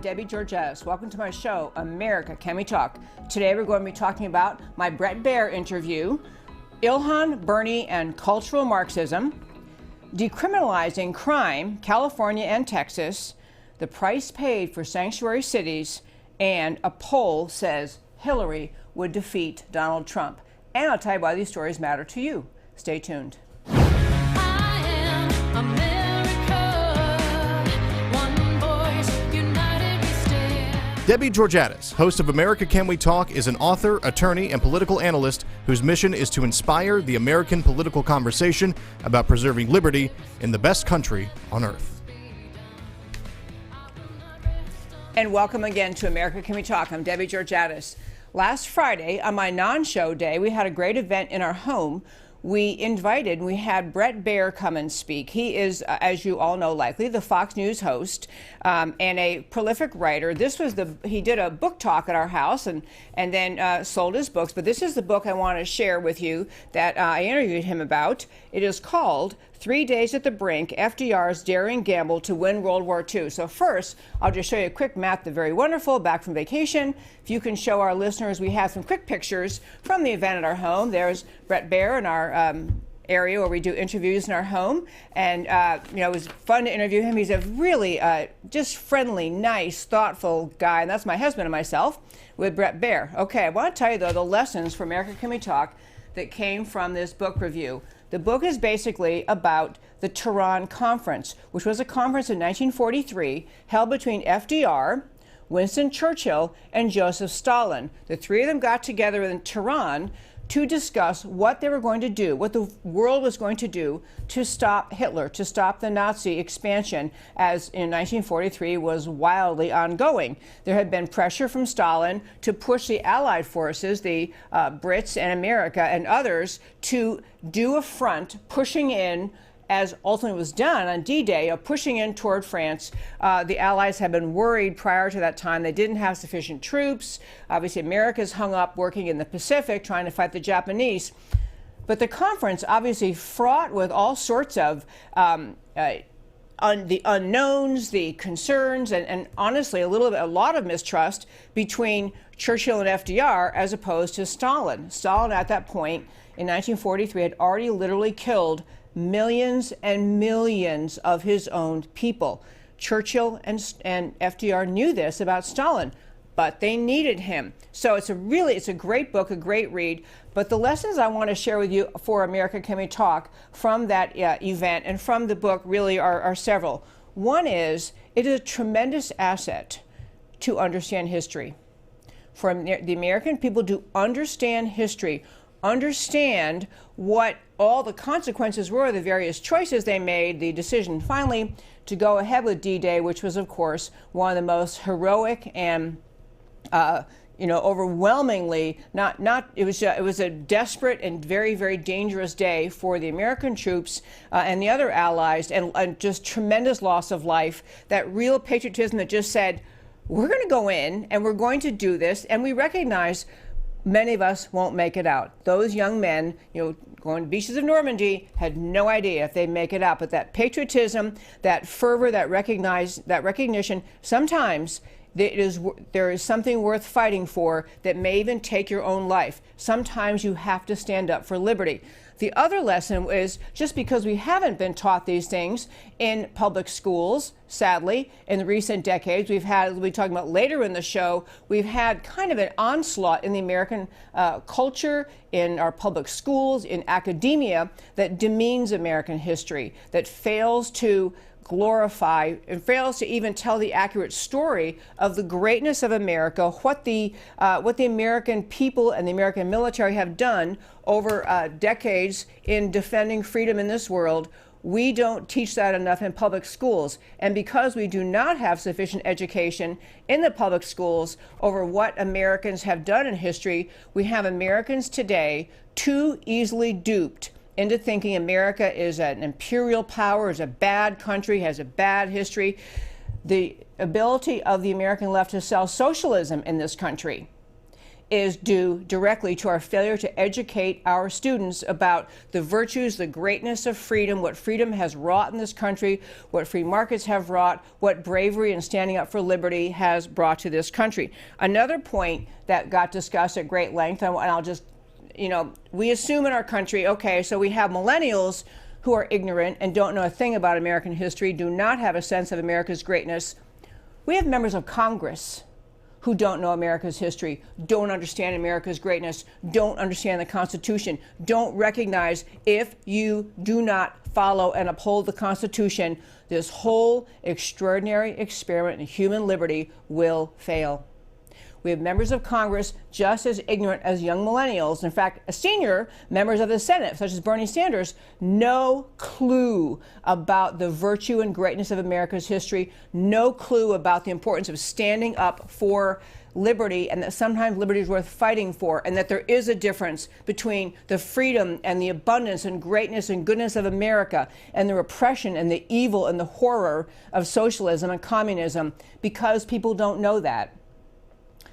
Debbie Georgatos. Welcome to my show, America, Can We Talk? Today we're going to be talking about my Bret Baier interview, Ilhan, Bernie, and cultural Marxism, decriminalizing crime, California and Texas, the price paid for sanctuary cities, and a poll says Hillary would defeat Donald Trump. And I'll tell you why these stories matter to you. Stay tuned. Debbie Georgatos, host of America Can We Talk, is an author, attorney, and political analyst whose mission is to inspire the American political conversation about preserving liberty in the best country on earth. And welcome again to America Can We Talk? I'm Debbie Georgatos. Last Friday, on my non-show day, we had a great event in our home. We had Bret Baier come and speak. He is, as you all know likely, the Fox News host and a prolific writer. He did a book talk at our house and then sold his books. But this is the book I want to share with you that I interviewed him about. It is called 3 Days at the Brink, FDR's Daring Gamble to Win World War II. So first, I'll just show you a quick map, the very wonderful, back from vacation. If you can show our listeners, we have some quick pictures from the event at our home. There's Bret Baier in our area where we do interviews in our home. And, it was fun to interview him. He's a really just friendly, nice, thoughtful guy. And that's my husband and myself with Bret Baier. Okay, I want to tell you, though, the lessons for America Can We Talk that came from this book review. The book is basically about the Tehran Conference, which was a conference in 1943 held between FDR, Winston Churchill, and Joseph Stalin. The three of them got together in Tehran to discuss what they were going to do, what the world was going to do to stop Hitler, to stop the Nazi expansion, as in 1943 was wildly ongoing. There had been pressure from Stalin to push the Allied forces, the Brits and America and others, to do a front, pushing in, as ultimately was done on D-Day, pushing in toward France. The Allies had been worried prior to that time. They didn't have sufficient troops. Obviously, America's hung up working in the Pacific, trying to fight the Japanese. But the conference, obviously fraught with all sorts of the unknowns, the concerns, and honestly, a lot of mistrust between Churchill and FDR as opposed to Stalin. Stalin, at that point in 1943, had already literally killed millions and millions of his own people. Churchill and FDR knew this about Stalin, but they needed him. So it's a great book, a great read. But the lessons I want to share with you for America Can We Talk from that event and from the book really are several. One is, it is a tremendous asset to understand history. For the American people to understand history, understand what all the consequences were, the various choices they made, the decision finally to go ahead with D-Day, which was, of course, one of the most heroic and overwhelmingly it was a desperate and very, very dangerous day for the American troops and the other allies, and just tremendous loss of life. That real patriotism that just said, we're going to go in and we're going to do this, and we recognize many of us won't make it out. Those young men, going to beaches of Normandy, had no idea if they'd make it out. But that patriotism, that fervor, that recognition, sometimes there is something worth fighting for that may even take your own life. Sometimes you have to stand up for liberty. The other lesson is, just because we haven't been taught these things in public schools, sadly, in the recent decades, we'll be talking about later in the show, we've had kind of an onslaught in the American culture, in our public schools, in academia, that demeans American history, that fails to glorify and fails to even tell the accurate story of the greatness of America, what the American people and the American military have done over decades in defending freedom in this world. We don't teach that enough in public schools. And because we do not have sufficient education in the public schools over what Americans have done in history, we have Americans today too easily duped into thinking America is an imperial power, is a bad country, has a bad history. The ability of the American left to sell socialism in this country is due directly to our failure to educate our students about the virtues, the greatness of freedom, what freedom has wrought in this country, what free markets have wrought, what bravery and standing up for liberty has brought to this country. Another point that got discussed at great length, and I'll just, we assume in our country, okay, so we have millennials who are ignorant and don't know a thing about American history, do not have a sense of America's greatness. We have members of Congress who don't know America's history, don't understand America's greatness, don't understand the Constitution, don't recognize if you do not follow and uphold the Constitution, this whole extraordinary experiment in human liberty will fail. We have members of Congress just as ignorant as young millennials. In fact, senior members of the Senate, such as Bernie Sanders, no clue about the virtue and greatness of America's history, no clue about the importance of standing up for liberty, and that sometimes liberty is worth fighting for, and that there is a difference between the freedom and the abundance and greatness and goodness of America and the repression and the evil and the horror of socialism and communism, because people don't know that.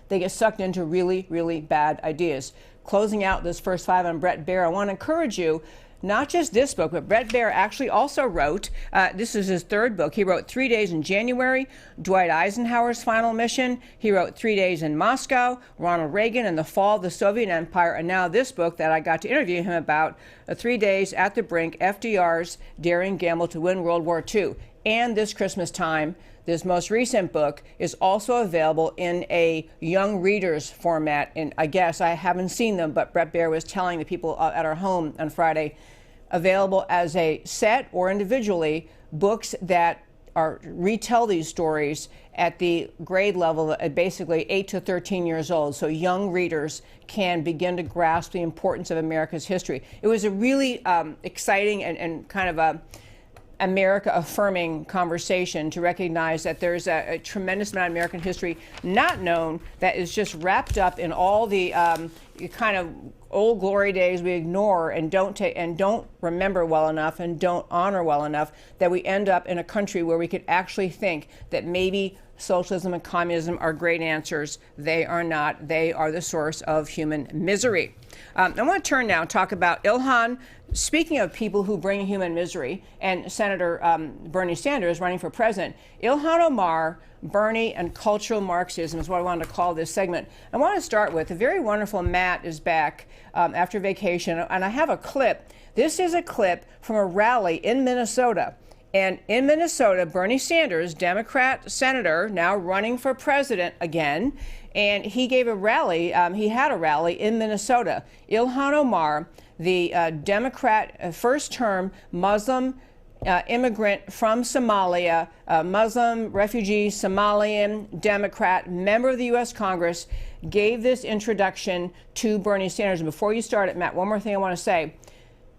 They get sucked into really, really bad ideas. Closing out this first five on Bret Baier, I want to encourage you, not just this book, but Bret Baier actually also wrote, this is his third book. He wrote 3 Days in January, Dwight Eisenhower's Final Mission. He wrote 3 Days in Moscow, Ronald Reagan and the Fall of the Soviet Empire. And now this book that I got to interview him about, 3 Days at the Brink, FDR's Daring Gamble to Win World War II. And this Christmas time, this most recent book is also available in a young readers format. And I guess I haven't seen them, but Bret Baier was telling the people at our home on Friday, available as a set or individually, books that retell these stories at the grade level at basically 8 to 13 years old. So young readers can begin to grasp the importance of America's history. It was a really exciting and kind of a America-affirming conversation to recognize that there's a tremendous amount of American history not known that is just wrapped up in all the kind of old glory days we ignore and don't remember well enough and don't honor well enough, that we end up in a country where we could actually think that maybe socialism and communism are great answers. They are not. They are the source of human misery. I want to turn now and talk about Ilhan. Speaking of people who bring human misery, and Senator Bernie Sanders running for president, Ilhan Omar, Bernie, and cultural Marxism is what I wanted to call this segment. I want to start with the very wonderful Matt is back after vacation, and I have a clip. This is a clip from a rally in Minnesota. And in Minnesota, Bernie Sanders, Democrat senator, now running for president again, and he gave a rally, he had a rally in Minnesota. Ilhan Omar, the Democrat first-term Muslim immigrant from Somalia, Muslim refugee, Somalian Democrat, member of the U.S. Congress, gave this introduction to Bernie Sanders. And before you start it, Matt, one more thing I want to say.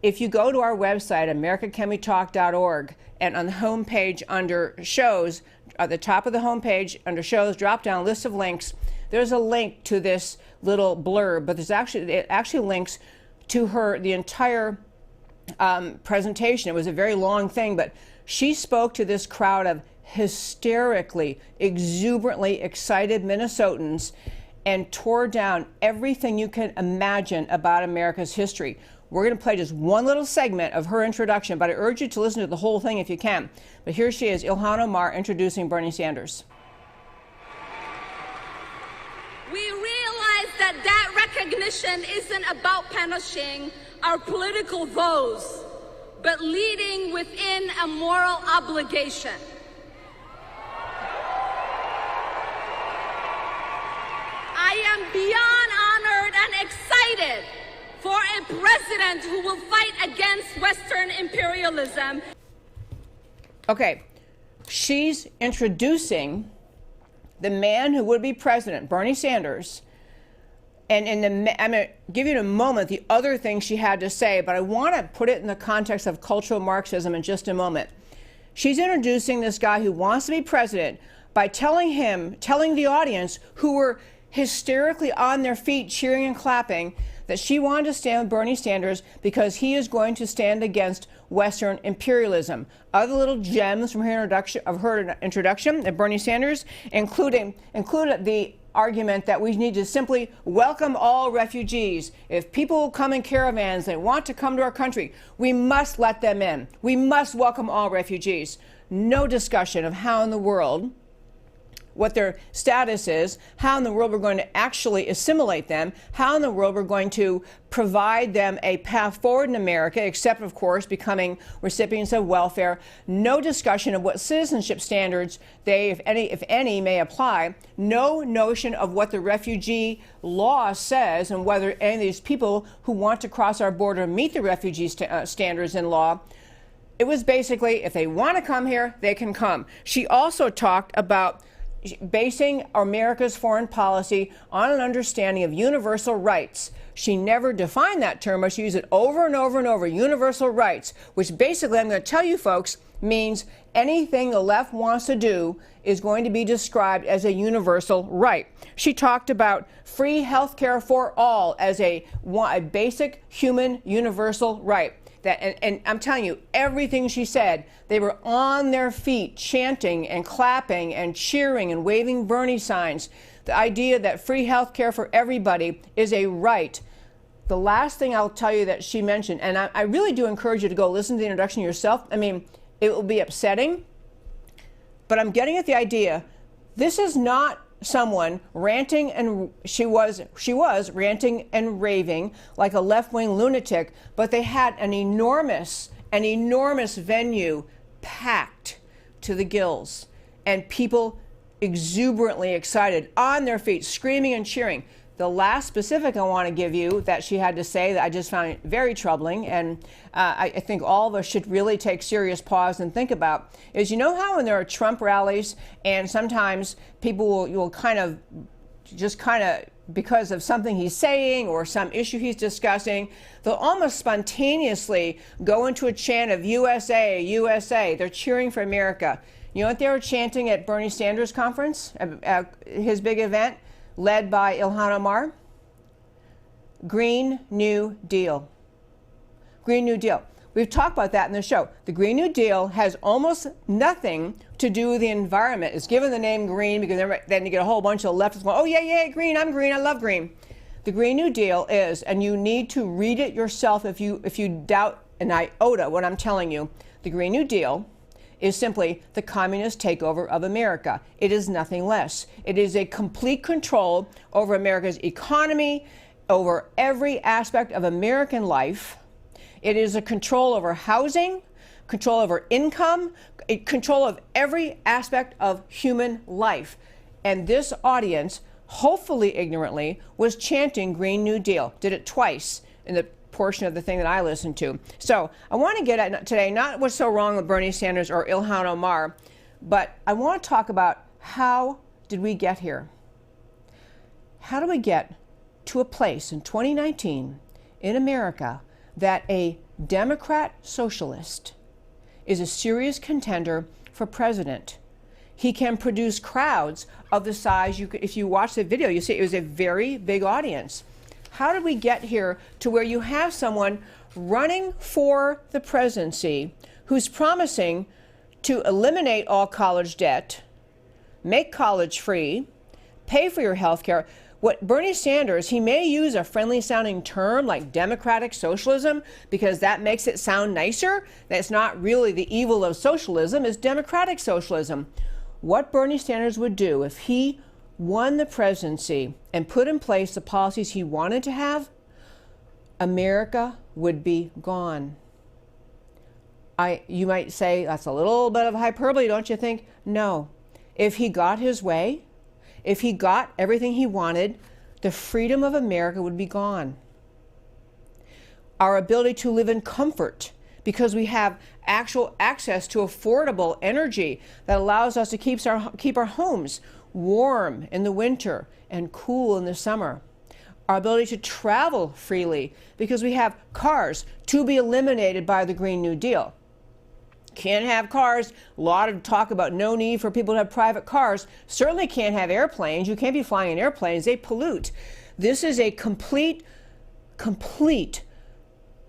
If you go to our website, americacanwetalk.org, and on the homepage under shows, at the top of the homepage under shows, drop down list of links, there's a link to this little blurb, but it actually links to the entire presentation. It was a very long thing, but she spoke to this crowd of hysterically, exuberantly excited Minnesotans and tore down everything you can imagine about America's history. We're going to play just one little segment of her introduction, but I urge you to listen to the whole thing if you can. But here she is, Ilhan Omar, introducing Bernie Sanders. We realize that recognition isn't about punishing our political foes, but leading within a moral obligation. I am beyond honored and excited for a president who will fight against Western imperialism. Okay, she's introducing the man who would be president, Bernie Sanders. And I'm going to give you in a moment the other things she had to say, but I want to put it in the context of cultural Marxism in just a moment. She's introducing this guy who wants to be president by telling the audience, who were hysterically on their feet cheering and clapping, that she wanted to stand with Bernie Sanders because he is going to stand against Western imperialism. Other little gems from her introduction of Bernie Sanders included the argument that we need to simply welcome all refugees. If people come in caravans, they want to come to our country, we must let them in. We must welcome all refugees. No discussion of how in the world, what their status is, how in the world we're going to actually assimilate them, how in the world we're going to provide them a path forward in America, except, of course, becoming recipients of welfare. No discussion of what citizenship standards they, if any, may apply. No notion of what the refugee law says and whether any of these people who want to cross our border meet the refugee standards in law. It was basically, if they want to come here, they can come. She also talked about basing America's foreign policy on an understanding of universal rights. She never defined that term, but she used it over and over and over, universal rights, which basically, I'm going to tell you folks, means anything the left wants to do is going to be described as a universal right. She talked about free health care for all as a basic human universal right. And I'm telling you, everything she said, they were on their feet chanting and clapping and cheering and waving Bernie signs. The idea that free health care for everybody is a right. The last thing I'll tell you that she mentioned, and I really do encourage you to go listen to the introduction yourself. I mean, it will be upsetting, but I'm getting at the idea. This is not someone ranting, and she was ranting and raving like a left-wing lunatic, but they had an enormous venue packed to the gills, and people exuberantly excited, on their feet, screaming and cheering. The last specific I want to give you that she had to say that I just found very troubling, and I think all of us should really take serious pause and think about, is, you know how when there are Trump rallies and sometimes people will kind of because of something he's saying or some issue he's discussing, they'll almost spontaneously go into a chant of USA, USA. They're cheering for America. You know what they were chanting at Bernie Sanders' conference, his big event, led by Ilhan Omar? Green New Deal. Green New Deal. We've talked about that in the show. The Green New Deal has almost nothing to do with the environment. It's given the name green because then you get a whole bunch of leftists going, oh, yeah, green, I'm green, I love green. The Green New Deal is, and you need to read it yourself if you doubt an iota what I'm telling you, the Green New Deal is simply the communist takeover of America. It is nothing less. It is a complete control over America's economy, over every aspect of American life. It is a control over housing, control over income, control of every aspect of human life. And this audience, hopefully ignorantly, was chanting Green New Deal. Did it twice in the portion of the thing that I listened to. So I want to get at today not what's so wrong with Bernie Sanders or Ilhan Omar, but I want to talk about how did we get here? How do we get to a place in 2019 in America that a Democrat socialist is a serious contender for president? He can produce crowds of the size if you watch the video, you see it was a very big audience. How did we get here to where you have someone running for the presidency who's promising to eliminate all college debt, make college free, pay for your health care? What Bernie Sanders, he may use a friendly sounding term like democratic socialism because that makes it sound nicer. That's not really the evil of socialism, it's democratic socialism. What Bernie Sanders would do if he won the presidency and put in place the policies he wanted to have, America would be gone. You might say that's a little bit of hyperbole, don't you think? No. If he got his way, if he got everything he wanted, the freedom of America would be gone. Our ability to live in comfort, because we have actual access to affordable energy that allows us to keep our homes warm in the winter and cool in the summer. Our ability to travel freely because we have cars, to be eliminated by the Green New Deal. Can't have cars. A lot of talk about no need for people to have private cars. Certainly can't have airplanes. You can't be flying in airplanes. They pollute. This is a complete,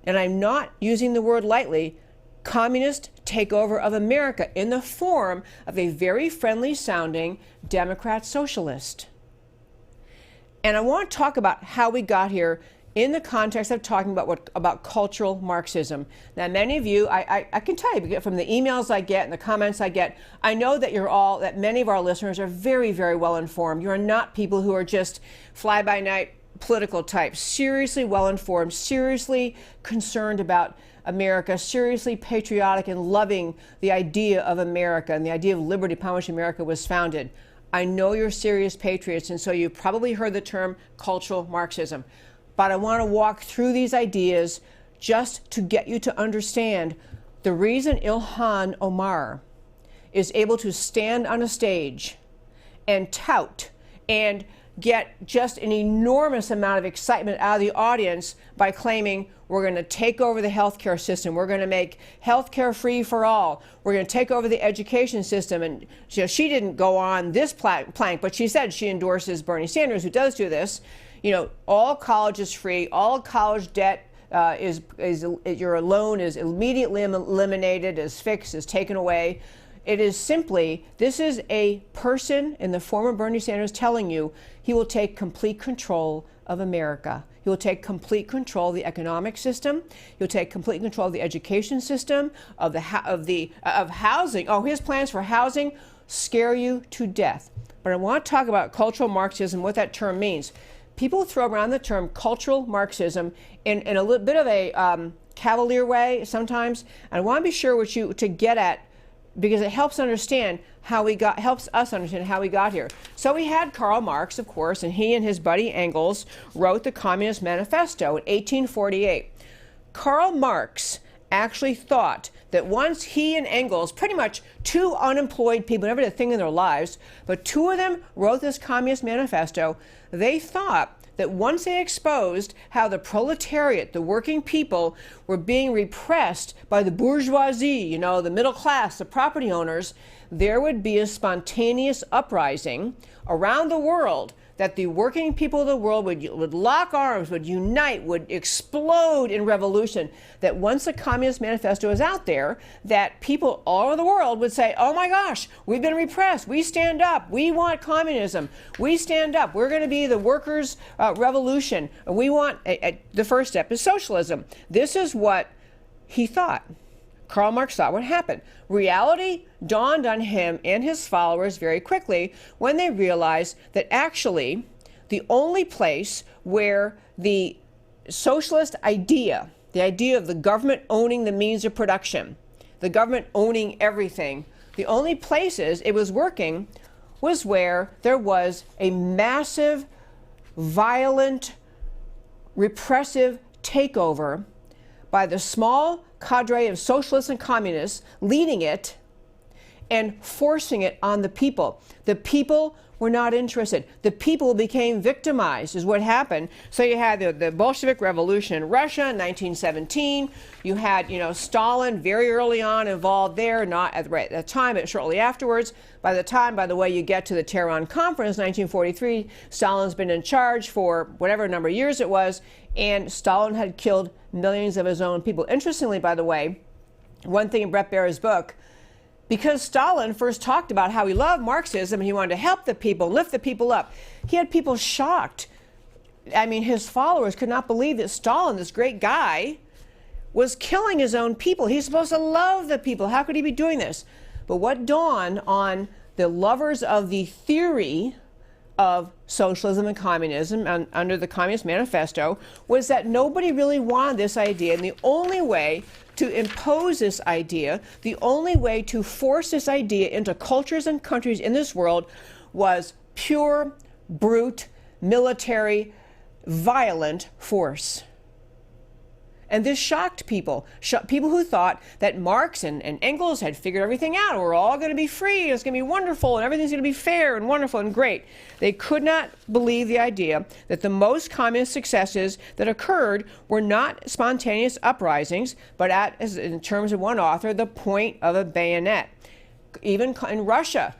and I'm not using the word lightly, communist takeover of America in the form of a very friendly sounding Democrat socialist. And I want to talk about how we got here in the context of talking about cultural Marxism. Now, many of you, I can tell you from the emails I get and the comments I get, I know that that many of our listeners are very, very well informed. You are not people who are just fly-by-night political types. Seriously well informed, seriously concerned about America, seriously patriotic and loving the idea of America and the idea of liberty upon which America was founded. I know you're serious patriots, and so you've probably heard the term cultural Marxism. But I want to walk through these ideas just to get you to understand the reason Ilhan Omar is able to stand on a stage and tout and get just an enormous amount of excitement out of the audience by claiming we're going to take over the healthcare system, we're going to make healthcare free for all, we're going to take over the education system. And she didn't go on this plank, but she said she endorses Bernie Sanders, who does do this. You know, all college is free, all college debt your loan is immediately eliminated, is fixed, is taken away. It is simply, this is a person in the form of Bernie Sanders telling you he will take complete control of America. He will take complete control of the economic system. He'll take complete control of the education system, of housing. Oh, his plans for housing scare you to death. But I want to talk about cultural Marxism, what that term means. People throw around the term cultural Marxism in a little bit of a cavalier way sometimes. And I want to be sure to get at, because it helps us understand how we got here. So we had Karl Marx, of course, and he and his buddy Engels wrote the Communist Manifesto in 1848. Karl Marx actually thought that once he and Engels, pretty much two unemployed people, never did a thing in their lives, but two of them wrote this Communist Manifesto, they thought that once they exposed how the proletariat, the working people, were being repressed by the bourgeoisie, you know, the middle class, the property owners, there would be a spontaneous uprising around the world, that the working people of the world would lock arms, would unite, would explode in revolution. That once the Communist Manifesto is out there, that people all over the world would say, oh my gosh, we've been repressed, we stand up, we want communism, we stand up, we're going to be the workers' revolution, we want, the first step is socialism. This is what he thought. Karl Marx thought would happen. Reality dawned on him and his followers very quickly when they realized that actually the only place where the socialist idea, the idea of the government owning the means of production, the government owning everything, the only places it was working was where there was a massive, violent, repressive takeover by the small cadre of socialists and communists leading it and forcing it on the people. The people were not interested. The people became victimized, is what happened. So you had the Bolshevik Revolution in Russia in 1917. You had, Stalin very early on involved there, not at the time, but shortly afterwards. By the time, by the way, you get to the Tehran Conference, 1943, Stalin's been in charge for whatever number of years it was, and Stalin had killed millions of his own people. Interestingly, by the way, one thing in Bret Baier's book, because Stalin first talked about how he loved Marxism and he wanted to help the people, lift the people up, he had people shocked. I mean, his followers could not believe that Stalin, this great guy, was killing his own people. He's supposed to love the people. How could he be doing this? But what dawned on the lovers of the theory of socialism and communism under the Communist Manifesto was that nobody really wanted this idea, and the only way to impose this idea, the only way to force this idea into cultures and countries in this world was pure, brute, military, violent force. And this shocked people, people who thought that Marx and Engels had figured everything out. We're all going to be free, and it's going to be wonderful, and everything's going to be fair and wonderful and great. They could not believe the idea that the most communist successes that occurred were not spontaneous uprisings, but in terms of one author, the point of a bayonet. Even in Russia,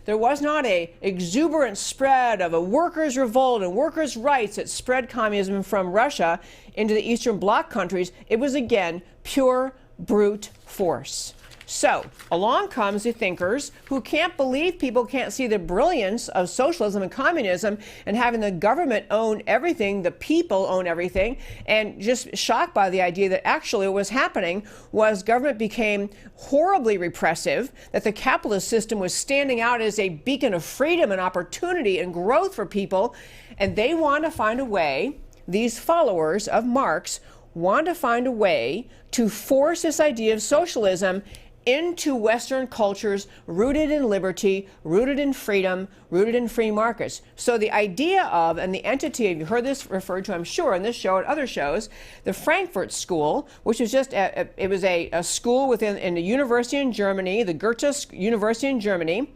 there was not a exuberant spread of a workers' revolt and workers' rights that spread communism from Russia into the Eastern Bloc countries. It was, again, pure brute force. So along comes the thinkers who can't believe people can't see the brilliance of socialism and communism and having the government own everything, the people own everything, and just shocked by the idea that actually what was happening was government became horribly repressive, that the capitalist system was standing out as a beacon of freedom and opportunity and growth for people, and they want to find a way, these followers of Marx want to find a way to force this idea of socialism into Western cultures rooted in liberty, rooted in freedom, rooted in free markets. So the idea of, and the entity, you've heard this referred to, I'm sure, in this show and other shows, the Frankfurt School, which was just, it was a school in a university in Germany, the Goethe University in Germany,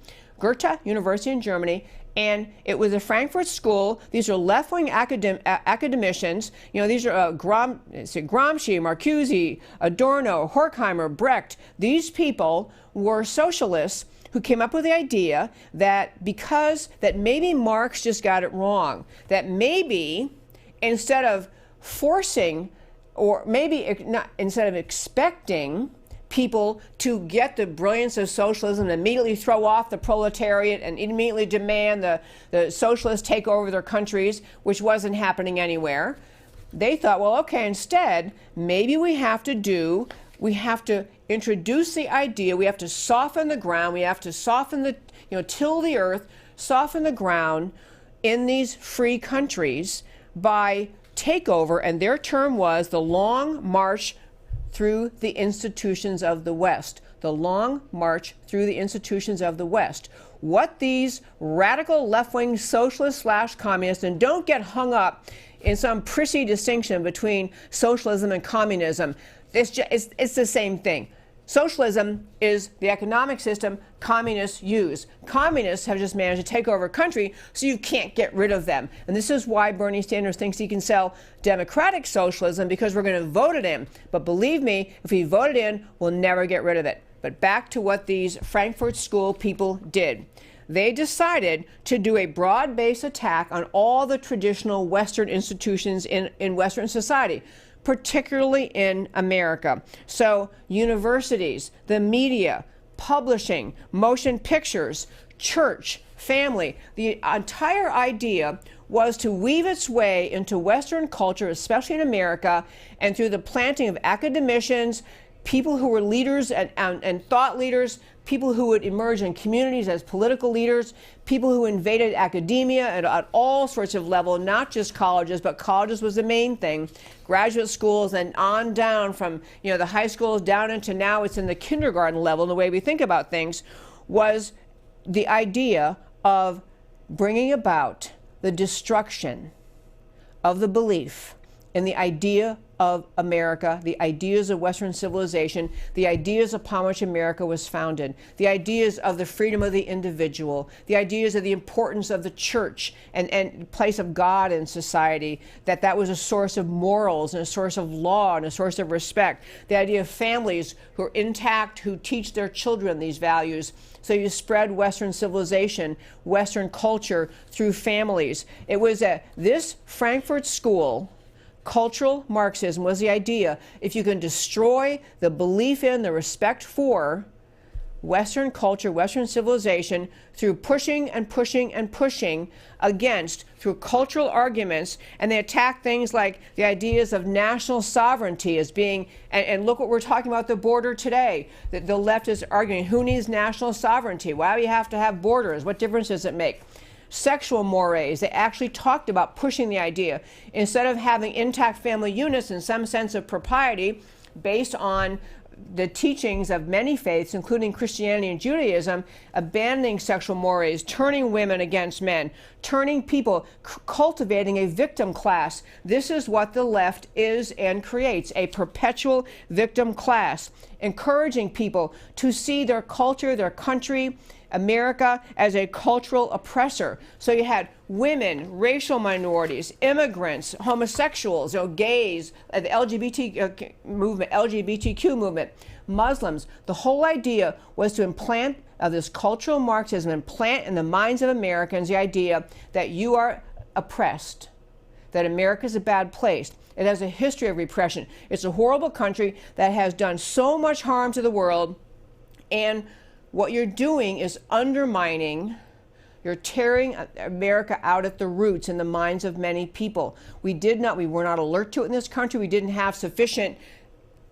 and it was a Frankfurt School. These are left-wing academicians. You know, these are Gramsci, Marcuse, Adorno, Horkheimer, Brecht. These people were socialists who came up with the idea that maybe Marx just got it wrong, that maybe instead of forcing, or maybe not, instead of expecting people to get the brilliance of socialism and immediately throw off the proletariat and immediately demand the socialists take over their countries, which wasn't happening anywhere. They thought, well, okay, instead, maybe we have to introduce the idea, we have to soften the ground, we have to soften till the earth, soften the ground in these free countries by takeover, and their term was the long march through the institutions of the West. The long march through the institutions of the West. What these radical left-wing socialists / communists, and don't get hung up in some prissy distinction between socialism and communism. It's the same thing. Socialism is the economic system communists use. Communists have just managed to take over a country, so you can't get rid of them. And this is why Bernie Sanders thinks he can sell democratic socialism, because we're going to vote it in. But believe me, if we vote it in, we'll never get rid of it. But back to what these Frankfurt School people did. They decided to do a broad-based attack on all the traditional Western institutions in Western society, particularly in America. So universities, the media, publishing, motion pictures, church, family, the entire idea was to weave its way into Western culture, especially in America, and through the planting of academicians, people who were leaders and thought leaders, people who would emerge in communities as political leaders, people who invaded academia at all sorts of levels, not just colleges, but colleges was the main thing, graduate schools, and on down from the high schools down into now it's in the kindergarten level, in the way we think about things, was the idea of bringing about the destruction of the belief in the idea of America, the ideas of Western civilization, the ideas upon which America was founded, the ideas of the freedom of the individual, the ideas of the importance of the church and place of God in society, that was a source of morals and a source of law and a source of respect, the idea of families who are intact, who teach their children these values. So you spread Western civilization, Western culture through families. It was this Frankfurt School. Cultural Marxism was the idea, if you can destroy the belief in, the respect for Western culture, Western civilization, through pushing and pushing and pushing against, through cultural arguments, and they attack things like the ideas of national sovereignty as being, and look what we're talking about the border today. The left is arguing, who needs national sovereignty? Why do you have to have borders? What difference does it make? Sexual mores, they actually talked about pushing the idea. Instead of having intact family units in some sense of propriety based on the teachings of many faiths, including Christianity and Judaism, abandoning sexual mores, turning women against men, turning people, cultivating a victim class. This is what the left is and creates, a perpetual victim class, encouraging people to see their culture, their country, America, as a cultural oppressor. So you had women, racial minorities, immigrants, homosexuals, gays, the LGBTQ movement, Muslims. The whole idea was to implant this cultural Marxism, implant in the minds of Americans the idea that you are oppressed, that America is a bad place. It has a history of repression. It's a horrible country that has done so much harm to the world. And what you're doing is undermining, you're tearing America out at the roots in the minds of many people. We were not alert to it in this country. We didn't have sufficient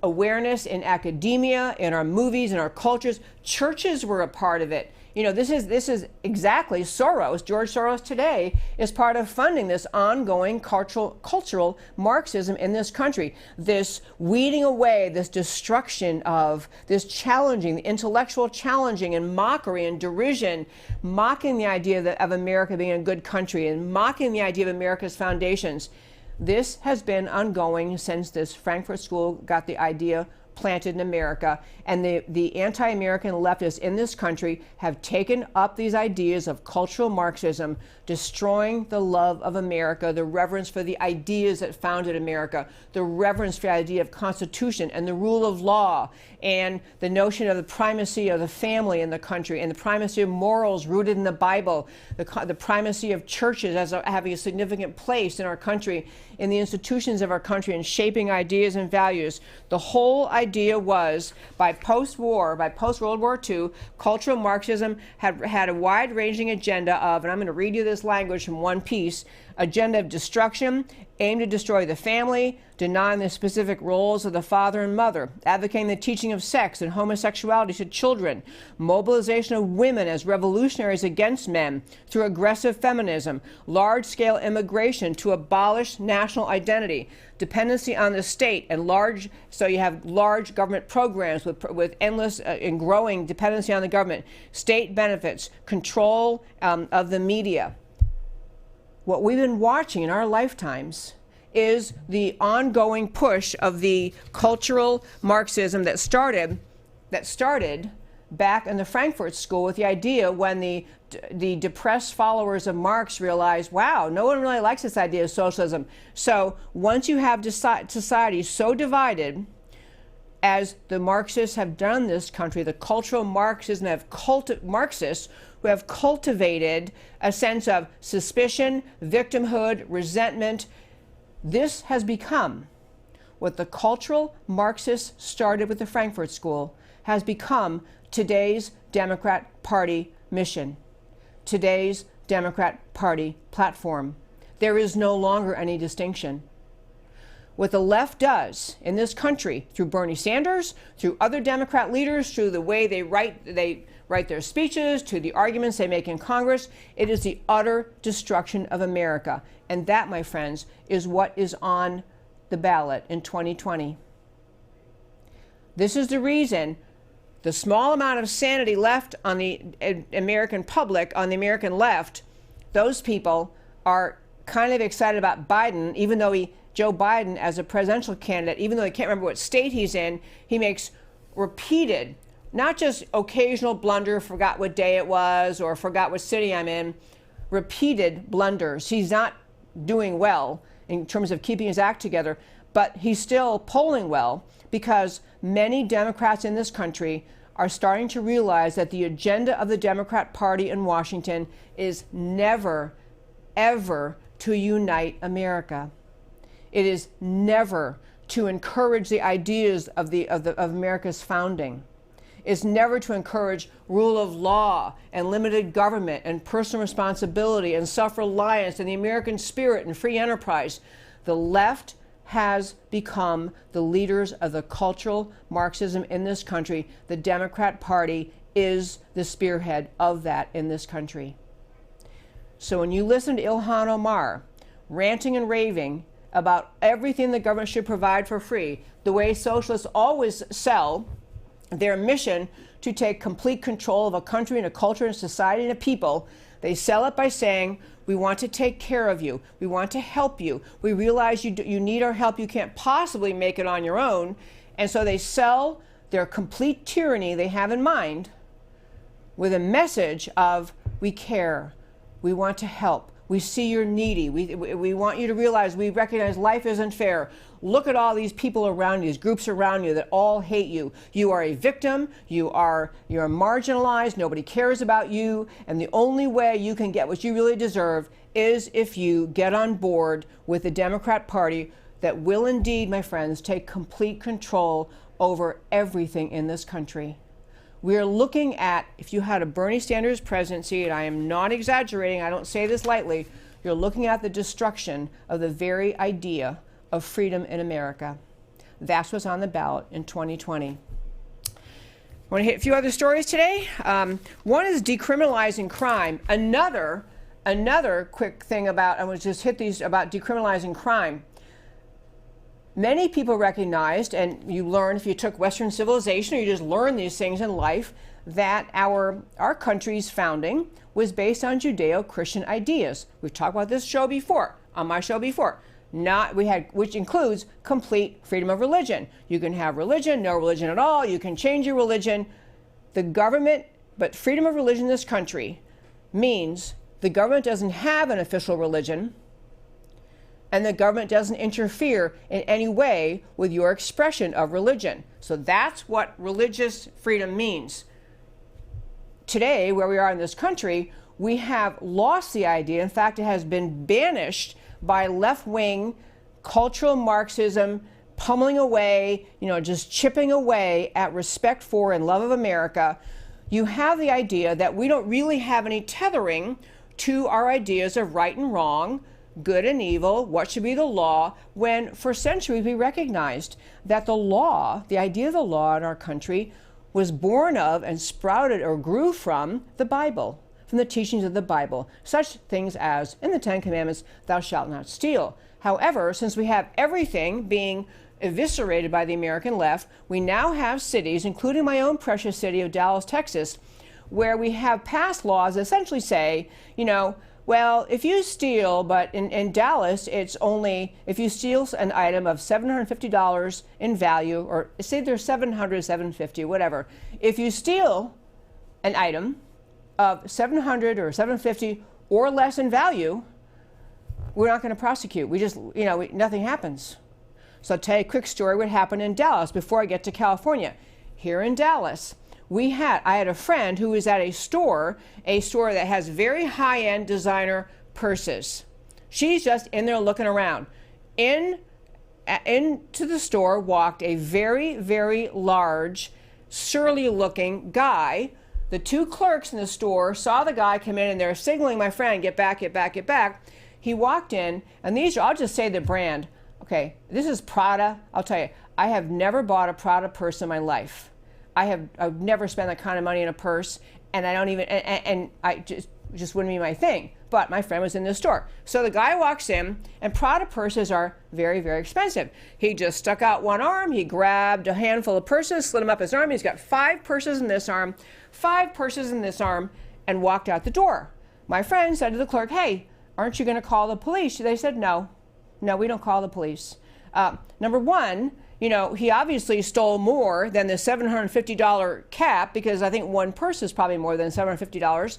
awareness in academia, in our movies, in our cultures. Churches were a part of it. You know, this is exactly Soros. George Soros today is part of funding this ongoing cultural Marxism in this country. This weeding away, this destruction of, this challenging, the intellectual challenging and mockery and derision, mocking the idea of America being a good country and mocking the idea of America's foundations. This has been ongoing since this Frankfurt School got the idea planted in America, and the anti-American leftists in this country have taken up these ideas of cultural Marxism, destroying the love of America, the reverence for the ideas that founded America, the reverence for the idea of Constitution and the rule of law, and the notion of the primacy of the family in the country, and the primacy of morals rooted in the Bible, the primacy of churches as having a significant place in our country, in the institutions of our country, and shaping ideas and values. The whole idea was, by post-World War II, cultural Marxism had a wide-ranging agenda of, and I'm going to read you this language from one piece, agenda of destruction, aimed to destroy the family, denying the specific roles of the father and mother, advocating the teaching of sex and homosexuality to children, mobilization of women as revolutionaries against men through aggressive feminism, large-scale immigration to abolish national identity, dependency on the state, and so you have large government programs with endless and growing dependency on the government, state benefits, control of the media. What we've been watching in our lifetimes is the ongoing push of the cultural Marxism that started back in the Frankfurt School with the idea when the depressed followers of Marx realized, wow, no one really likes this idea of socialism. So once you have society so divided, as the Marxists have done in this country, the cultural Marxists Marxists who have cultivated a sense of suspicion, victimhood, resentment. This has become what the cultural Marxists started with the Frankfurt School, has become today's Democrat Party mission, today's Democrat Party platform. There is no longer any distinction. What the left does in this country, through Bernie Sanders, through other Democrat leaders, through the way they write their speeches, to the arguments they make in Congress, it is the utter destruction of America. And that, my friends, is what is on the ballot in 2020. This is the reason the small amount of sanity left on the American public, on the American left, those people are kind of excited about Biden, even though Joe Biden, as a presidential candidate, even though I can't remember what state he's in, he makes repeated, not just occasional blunder, forgot what day it was or forgot what city I'm in, repeated blunders. He's not doing well in terms of keeping his act together, but he's still polling well because many Democrats in this country are starting to realize that the agenda of the Democrat Party in Washington is never, ever to unite America. It is never to encourage the ideas of America's founding. It's never to encourage rule of law and limited government and personal responsibility and self-reliance and the American spirit and free enterprise. The left has become the leaders of the cultural Marxism in this country. The Democrat Party is the spearhead of that in this country. So when you listen to Ilhan Omar ranting and raving about everything the government should provide for free, the way socialists always sell their mission to take complete control of a country and a culture and a society and a people, they sell it by saying, we want to take care of you. We want to help you. We realize you need our help. You can't possibly make it on your own. And so they sell their complete tyranny they have in mind with a message of, we care. We want to help. We see you're needy. We want you to realize we recognize life isn't fair. Look at all these people around you, these groups around you that all hate you. You are a victim. You're marginalized. Nobody cares about you. And the only way you can get what you really deserve is if you get on board with the Democrat Party that will indeed, my friends, take complete control over everything in this country. We are looking at, if you had a Bernie Sanders presidency, and I am not exaggerating, I don't say this lightly, you're looking at the destruction of the very idea of freedom in America. That's what's on the ballot in 2020. I want to hit a few other stories today. One is decriminalizing crime. Another quick thing about, I want to just hit these about decriminalizing crime. Many people recognized, and you learn if you took Western civilization or you just learn these things in life, that our country's founding was based on Judeo-Christian ideas. We've talked about this show before, on my show before. Which includes complete freedom of religion. You can have religion, no religion at all. You can change your religion. The government, but freedom of religion in this country means the government doesn't have an official religion, and the government doesn't interfere in any way with your expression of religion. So that's what religious freedom means. Today, where we are in this country, we have lost the idea. In fact, it has been banished by left-wing cultural Marxism, pummeling away, just chipping away at respect for and love of America. You have the idea that we don't really have any tethering to our ideas of right and wrong, good and evil, what should be the law, when for centuries we recognized that the law, the idea of the law in our country, was born of and sprouted or grew from the Bible, from the teachings of the Bible, such things as, in the Ten Commandments, thou shalt not steal. However, since we have everything being eviscerated by the American left, we now have cities, including my own precious city of Dallas, Texas, where we have passed laws that essentially say, well, if you steal, but in Dallas, it's only if you steal an item of $750 in value, or say there's 700, 750, whatever. If you steal an item of 700 or 750 or less in value, we're not going to prosecute. We just, nothing happens. So I'll tell you a quick story what happened in Dallas before I get to California. Here in Dallas, I had a friend who was at a store that has very high-end designer purses. She's just in there looking around. Into the store walked a very, very large, surly-looking guy. The two clerks in the store saw the guy come in and they're signaling my friend, get back, get back, get back. He walked in, and I'll just say the brand. Okay, this is Prada. I'll tell you, I have never bought a Prada purse in my life. I've never spent that kind of money in a purse, and I don't even, and I just wouldn't be my thing. But my friend was in the store. So the guy walks in, and Prada purses are very, very expensive. He just stuck out one arm, he grabbed a handful of purses, slid them up his arm. He's got 5 purses in this arm, 5 purses in this arm, and walked out the door. My friend said to the clerk, hey, aren't you going to call the police? They said, no, we don't call the police. Number one, he obviously stole more than the $750 cap, because I think one purse is probably more than $750.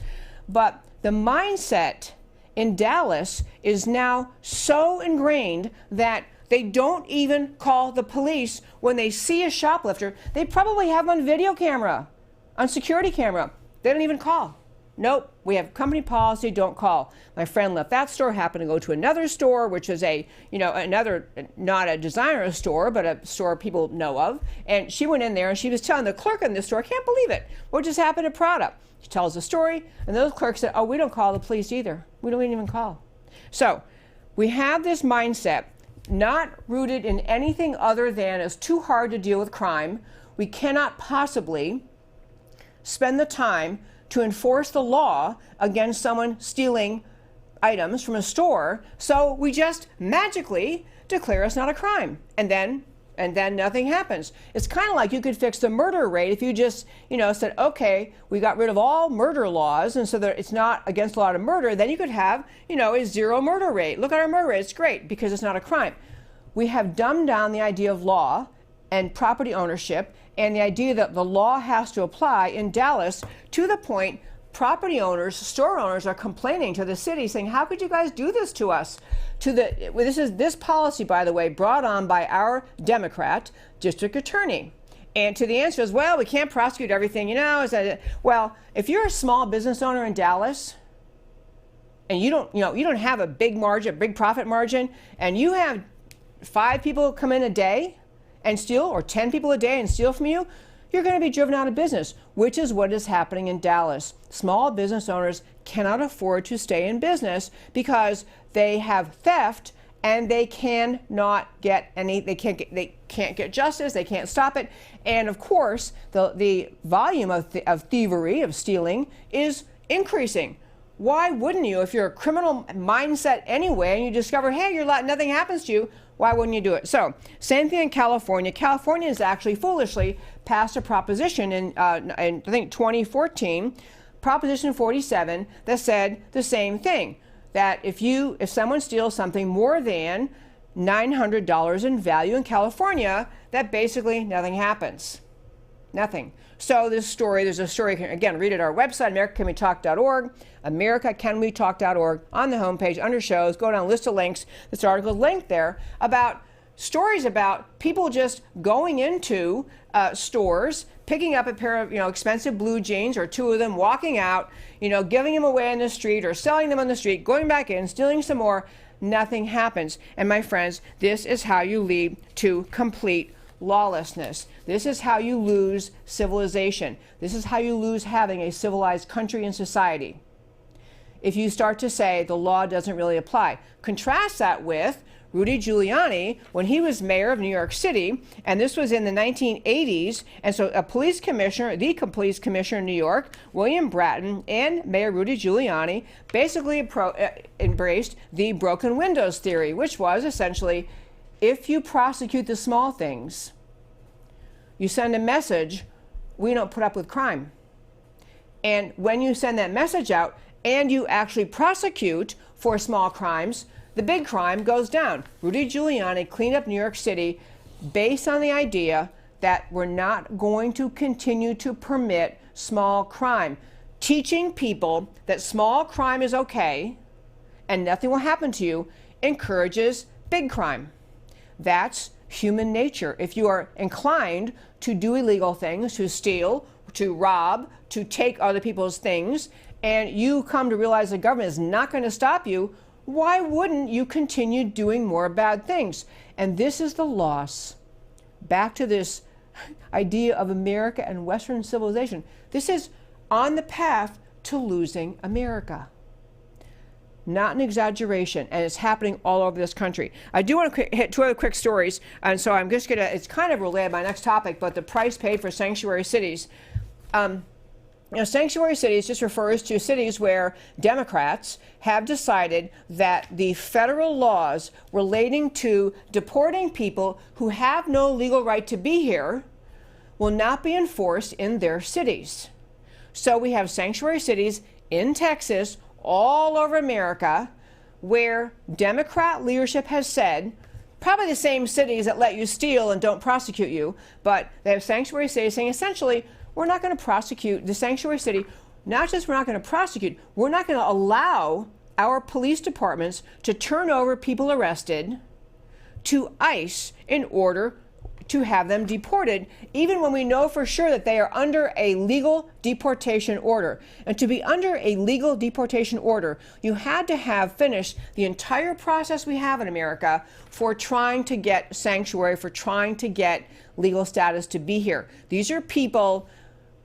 But the mindset in Dallas is now so ingrained that they don't even call the police when they see a shoplifter. They probably have them on video camera, on security camera. They don't even call. Nope, we have company policy, don't call. My friend left that store, happened to go to another store, which is another, not a designer store, but a store people know of. And she went in there and she was telling the clerk in this store, I can't believe it, what just happened to Prada? She tells the story, and those clerks said, oh, we don't call the police either. We don't even call. So we have this mindset, not rooted in anything other than it's too hard to deal with crime. We cannot possibly spend the time to enforce the law against someone stealing items from a store, so we just magically declare it's not a crime, and then nothing happens. It's kind of like you could fix the murder rate if you just, said, okay, we got rid of all murder laws, and so that it's not against the law to murder, then you could have, a 0 murder rate. Look at our murder rate, it's great, because it's not a crime. We have dumbed down the idea of law and property ownership, and the idea that the law has to apply in Dallas, to the point property owners, store owners are complaining to the city saying, how could you guys do this to us? This policy, by the way, brought on by our Democrat district attorney. And to the answer is, well, we can't prosecute everything, well, if you're a small business owner in Dallas and you don't have a big margin, big profit margin, and you have 5 people come in a day and steal, or 10 people a day and steal from you, you're going to be driven out of business, which is what is happening in Dallas. Small business owners cannot afford to stay in business because they have theft and they cannot get they can't get justice, they can't stop it. And of course, the volume of thievery, of stealing, is increasing. Why wouldn't you? If you're a criminal mindset anyway and you discover, hey, nothing happens to you, why wouldn't you do it? So, same thing in California. California has actually foolishly passed a proposition in I think 2014, Proposition 47, that said the same thing, that if someone steals something more than $900 in value in California, that basically nothing happens. Nothing. So there's a story, again, read it at our website, americacanwetalk.org, americacanwetalk.org, on the homepage, under shows, go down, list of links. This article is linked there about stories about people just going into stores, picking up a pair of expensive blue jeans or two of them, walking out, giving them away on the street or selling them on the street, going back in, stealing some more. Nothing happens. And my friends, this is how you lead to complete lawlessness. This is how you lose civilization. This is how you lose having a civilized country and society. If you start to say the law doesn't really apply. Contrast that with Rudy Giuliani when he was mayor of New York City, and this was in the 1980s, and so the police commissioner in New York, William Bratton, and Mayor Rudy Giuliani basically embraced the broken windows theory, which was essentially, if you prosecute the small things, you send a message, we don't put up with crime. And when you send that message out and you actually prosecute for small crimes, the big crime goes down. Rudy Giuliani cleaned up New York City based on the idea that we're not going to continue to permit small crime. Teaching people that small crime is okay and nothing will happen to you encourages big crime. That's human nature. If you are inclined to do illegal things, to steal, to rob, to take other people's things, and you come to realize the government is not going to stop you, why wouldn't you continue doing more bad things? And this is the loss. Back to this idea of America and Western civilization. This is on the path to losing America. Not an exaggeration, and it's happening all over this country. I do want to hit two other quick stories, and so I'm just going to, it's kind of related to my next topic, but the price paid for sanctuary cities. Sanctuary cities just refers to cities where Democrats have decided that the federal laws relating to deporting people who have no legal right to be here will not be enforced in their cities. So we have sanctuary cities in Texas, all over America, where Democrat leadership has said, probably the same cities that let you steal and don't prosecute you, but they have sanctuary cities saying essentially, we're not going to prosecute the sanctuary city. Not just we're not going to prosecute, we're not going to allow our police departments to turn over people arrested to ICE in order to have them deported, even when we know for sure that they are under a legal deportation order. And to be under a legal deportation order, you had to have finished the entire process we have in America for trying to get sanctuary, for trying to get legal status to be here. These are people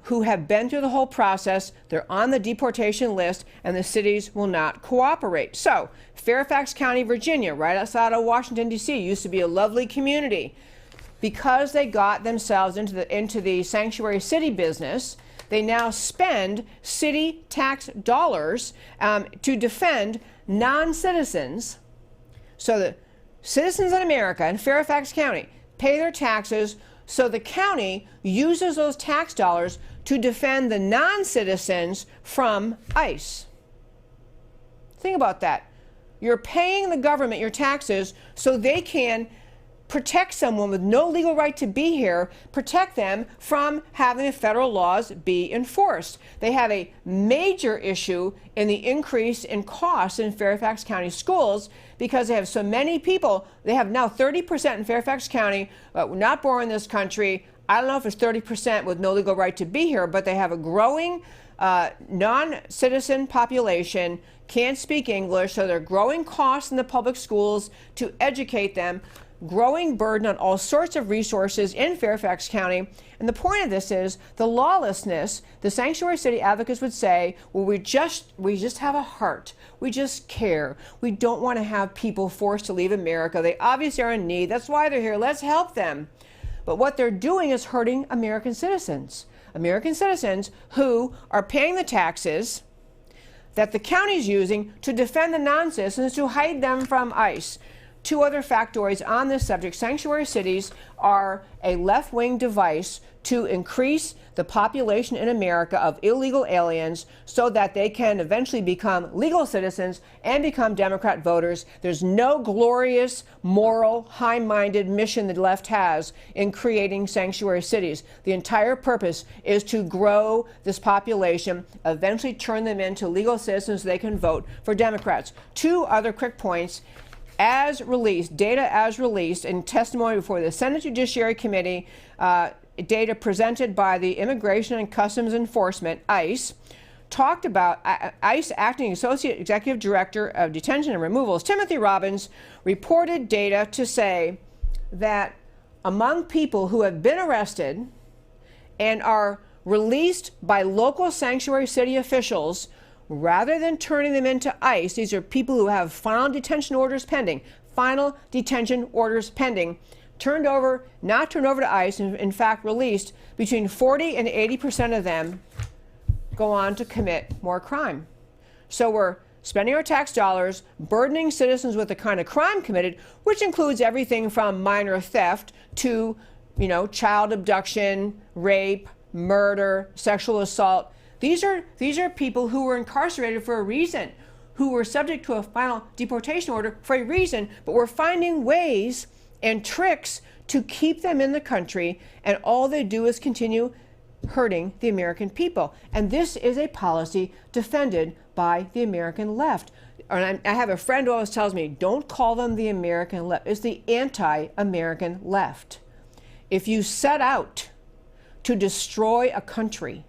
who have been through the whole process, they're on the deportation list, and the cities will not cooperate. So, Fairfax County, Virginia, right outside of Washington, D.C., used to be a lovely community. Because they got themselves into the sanctuary city business, they now spend city tax dollars to defend non-citizens. So the citizens in America in Fairfax County pay their taxes, so the county uses those tax dollars to defend the non-citizens from ICE. Think about that. You're paying the government your taxes so they can protect someone with no legal right to be here, protect them from having the federal laws be enforced. They have a major issue in the increase in costs in Fairfax County schools because they have so many people. They have now 30% in Fairfax County not born in this country. I don't know if it's 30% with no legal right to be here, but they have a growing non-citizen population, can't speak English, so there are growing costs in the public schools to educate them. growing burden on all sorts of resources in Fairfax County. And the point of this is the lawlessness. The sanctuary city advocates would say, well, we just have a heart. We just care. We don't want to have people forced to leave America. They obviously are in need. That's why they're here. Let's help them. But what they're doing is hurting American citizens. American citizens who are paying the taxes that the county's using to defend the non-citizens, to hide them from ICE. Two other factoids on this subject. Sanctuary cities are a left-wing device to increase the population in America of illegal aliens so that they can eventually become legal citizens and become Democrat voters. There's no glorious, moral, high-minded mission the left has in creating sanctuary cities. The entire purpose is to grow this population, eventually turn them into legal citizens so they can vote for Democrats. Two other quick points. As released, data as released in testimony before the Senate Judiciary Committee, data presented by the Immigration and Customs Enforcement, ICE, talked about ICE Acting Associate Executive Director of Detention and Removals, Timothy Robbins, reported data to say that among people who have been arrested and are released by local sanctuary city officials, rather than turning them into ICE, these are people who have final detention orders pending, not turned over to ICE, and in fact released, between 40 and 80% of them go on to commit more crime. So we're spending our tax dollars, burdening citizens with the kind of crime committed, which includes everything from minor theft to, child abduction, rape, murder, sexual assault. These are people who were incarcerated for a reason, who were subject to a final deportation order for a reason, but we're finding ways and tricks to keep them in the country, and all they do is continue hurting the American people. And this is a policy defended by the American left. And I have a friend who always tells me, don't call them the American left. It's the anti-American left. If you set out to destroy a country,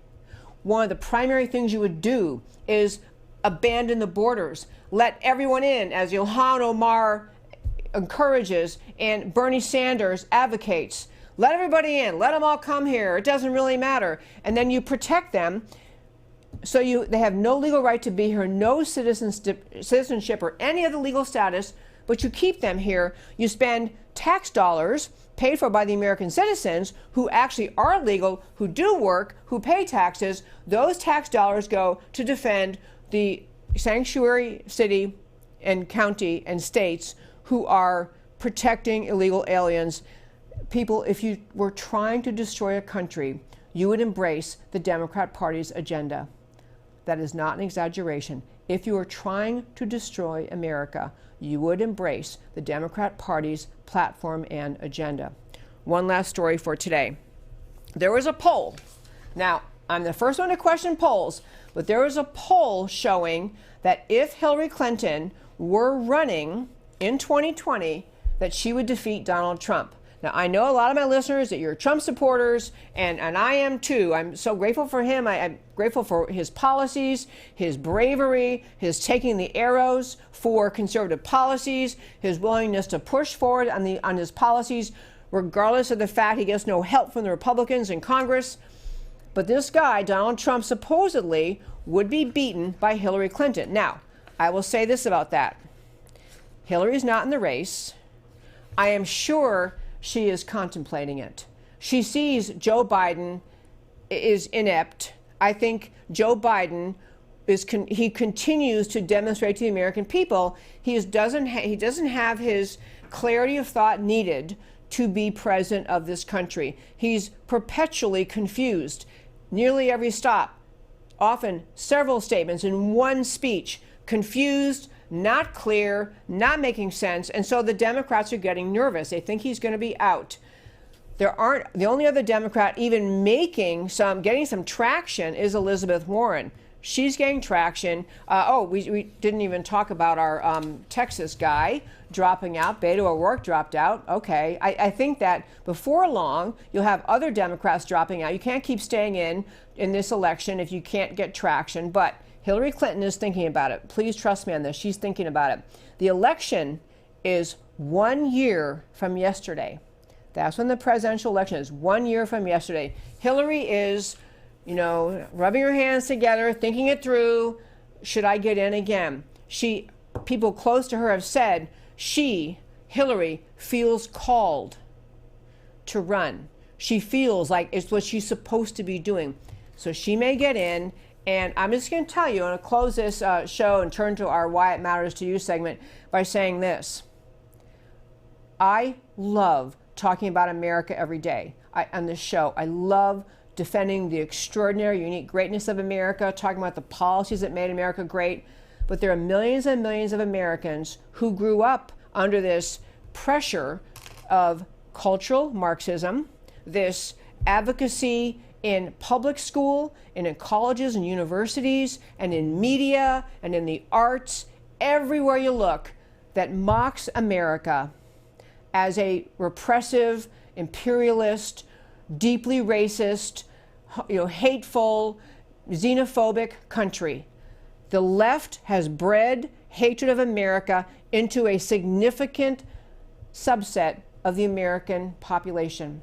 one of the primary things you would do is abandon the borders, let everyone in, as Ilhan Omar encourages and Bernie Sanders advocates. Let everybody in, let them all come here, it doesn't really matter. And then you protect them so they have no legal right to be here, no citizenship or any other legal status, but you keep them here. You spend tax dollars paid for by the American citizens who actually are legal, who do work, who pay taxes. Those tax dollars go to defend the sanctuary city and county and states who are protecting illegal aliens. People, if you were trying to destroy a country, you would embrace the Democrat Party's agenda. That is not an exaggeration. If you were trying to destroy America, you would embrace the Democrat Party's platform and agenda. One last story for today. There was a poll. Now, I'm the first one to question polls, but there was a poll showing that if Hillary Clinton were running in 2020, that she would defeat Donald Trump. Now, I know a lot of my listeners that you're Trump supporters, and I am too. I'm so grateful for him. I'm grateful for his policies, his bravery, his taking the arrows for conservative policies, his willingness to push forward on his policies, regardless of the fact he gets no help from the Republicans in Congress. But this guy, Donald Trump, supposedly would be beaten by Hillary Clinton. Now, I will say this about that. Hillary's not in the race. I am sure she is contemplating it. She sees Joe Biden is inept. I think Joe Biden he continues to demonstrate to the American people he doesn't have his clarity of thought needed to be president of this country. He's perpetually confused. Nearly every stop, often several statements in one speech, confused, not clear, not making sense, and so the Democrats are getting nervous. They think he's going to be out. The only other Democrat even getting some traction is Elizabeth Warren. She's getting traction. We didn't even talk about our Texas guy dropping out. Beto O'Rourke dropped out. Okay, I think that before long you'll have other Democrats dropping out. You can't keep staying in this election if you can't get traction. But Hillary Clinton is thinking about it. Please trust me on this. She's thinking about it. The election is 1 year from yesterday. That's when the presidential election is, 1 year from yesterday. Hillary is, rubbing her hands together, thinking it through. Should I get in again? People close to her have said Hillary, feels called to run. She feels like it's what she's supposed to be doing. So she may get in. And I'm just going to tell you, I'm going to close this show and turn to our Why It Matters to You segment by saying this. I love talking about America every day on this show. I love defending the extraordinary, unique greatness of America, talking about the policies that made America great. But there are millions and millions of Americans who grew up under this pressure of cultural Marxism, this advocacy in public school and in colleges and universities and in media and in the arts, everywhere you look, that mocks America as a repressive, imperialist, deeply racist, hateful, xenophobic country. The left has bred hatred of America into a significant subset of the American population.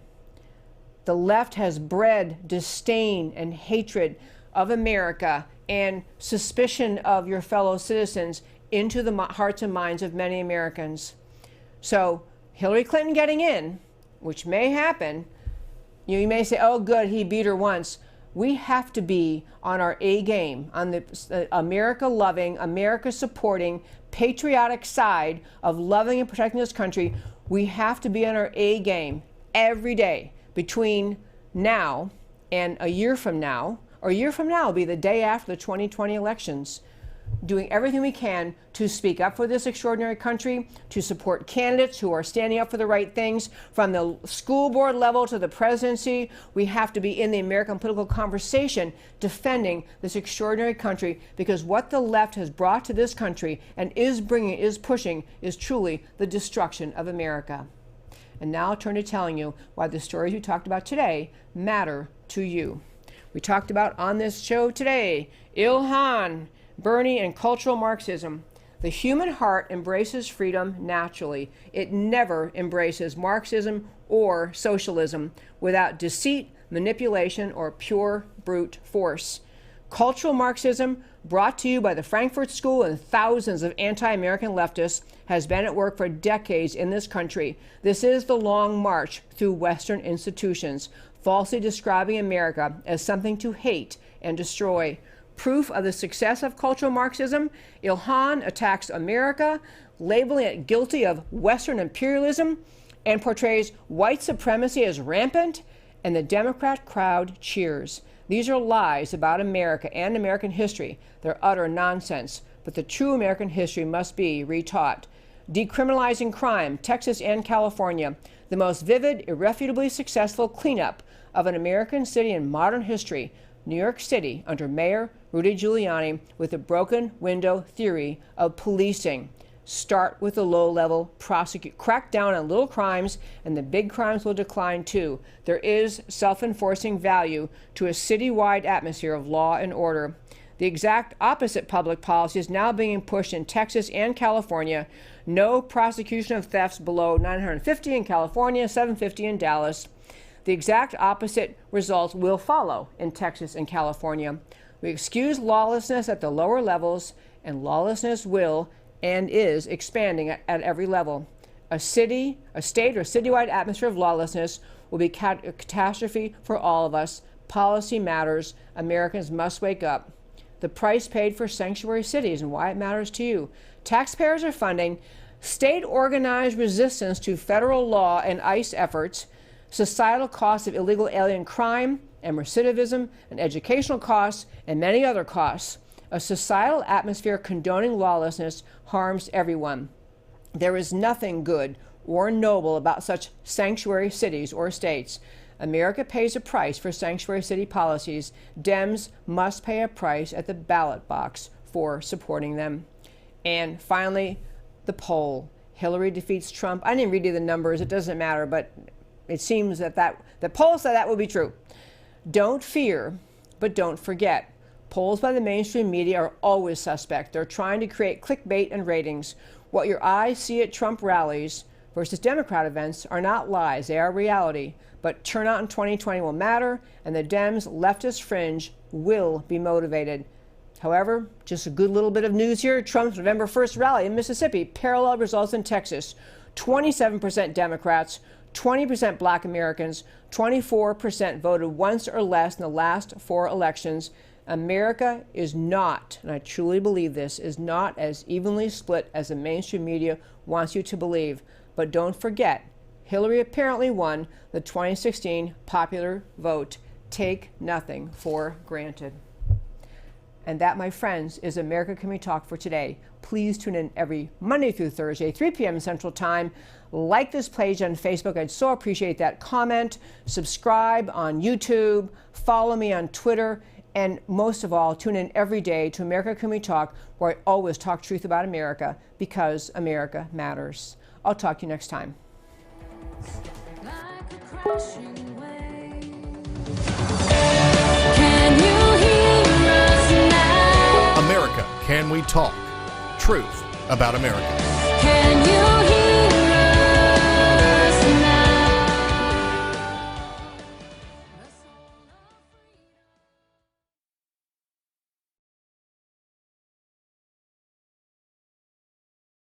The left has bred disdain and hatred of America and suspicion of your fellow citizens into the hearts and minds of many Americans. So Hillary Clinton getting in, which may happen, you may say, oh, good, he beat her once. We have to be on our A game, on the America-loving, America-supporting, patriotic side of loving and protecting this country. We have to be on our A game every day between now and a year from now, or a year from now will be the day after the 2020 elections, doing everything we can to speak up for this extraordinary country, to support candidates who are standing up for the right things, from the school board level to the presidency. We have to be in the American political conversation defending this extraordinary country, because what the left has brought to this country and is pushing is truly the destruction of America. And now I'll turn to telling you why the stories we talked about today matter to you. We talked about on this show today, Ilhan, Bernie, and cultural Marxism. The human heart embraces freedom naturally. It never embraces Marxism or socialism without deceit, manipulation, or pure brute force. Cultural Marxism, brought to you by the Frankfurt School and thousands of anti-American leftists, has been at work for decades in this country. This is the long march through Western institutions, falsely describing America as something to hate and destroy. Proof of the success of cultural Marxism, Ilhan attacks America, labeling it guilty of Western imperialism, and portrays white supremacy as rampant, and the Democrat crowd cheers. These are lies about America and American history. They're utter nonsense, but the true American history must be retaught. Decriminalizing Crime, Texas and California, the most vivid, irrefutably successful cleanup of an American city in modern history. New York City under Mayor Rudy Giuliani with the broken window theory of policing. Start with the low-level, crack down on little crimes, and the big crimes will decline too. There is self-enforcing value to a citywide atmosphere of law and order. The exact opposite public policy is now being pushed in Texas and California. No prosecution of thefts below $950 in California, $750 in Dallas. The exact opposite results will follow in Texas and California. We excuse lawlessness at the lower levels, and lawlessness will and is expanding at every level. A state, or citywide atmosphere of lawlessness will be a catastrophe for all of us. Policy matters. Americans must wake up. The price paid for sanctuary cities and why it matters to you. Taxpayers are funding state-organized resistance to federal law and ICE efforts, societal costs of illegal alien crime and recidivism, and educational costs, and many other costs. A societal atmosphere condoning lawlessness harms everyone. There is nothing good or noble about such sanctuary cities or states. America pays a price for sanctuary city policies. Dems must pay a price at the ballot box for supporting them. And finally, the poll. Hillary defeats Trump. I didn't read you the numbers. It doesn't matter, but it seems that the poll said that will be true. Don't fear, but don't forget. Polls by the mainstream media are always suspect. They're trying to create clickbait and ratings. What your eyes see at Trump rallies versus Democrat events are not lies, they are reality. But turnout in 2020 will matter, and the Dems' leftist fringe will be motivated. However, just a good little bit of news here. Trump's November 1st rally in Mississippi, parallel results in Texas. 27% Democrats, 20% Black Americans, 24% voted once or less in the last 4 elections. America is not, and I truly believe this, is not as evenly split as the mainstream media wants you to believe. But don't forget, Hillary apparently won the 2016 popular vote. Take nothing for granted. And that, my friends, is America Can We Talk for today. Please tune in every Monday through Thursday, 3 p.m. Central Time. Like this page on Facebook. I'd so appreciate that. Comment, subscribe on YouTube, follow me on Twitter, and most of all, tune in every day to America Can We Talk, where I always talk truth about America, because America matters. I'll talk to you next time. Like a crashing wave. Can you hear us now? America Can We Talk? Truth about America. Can you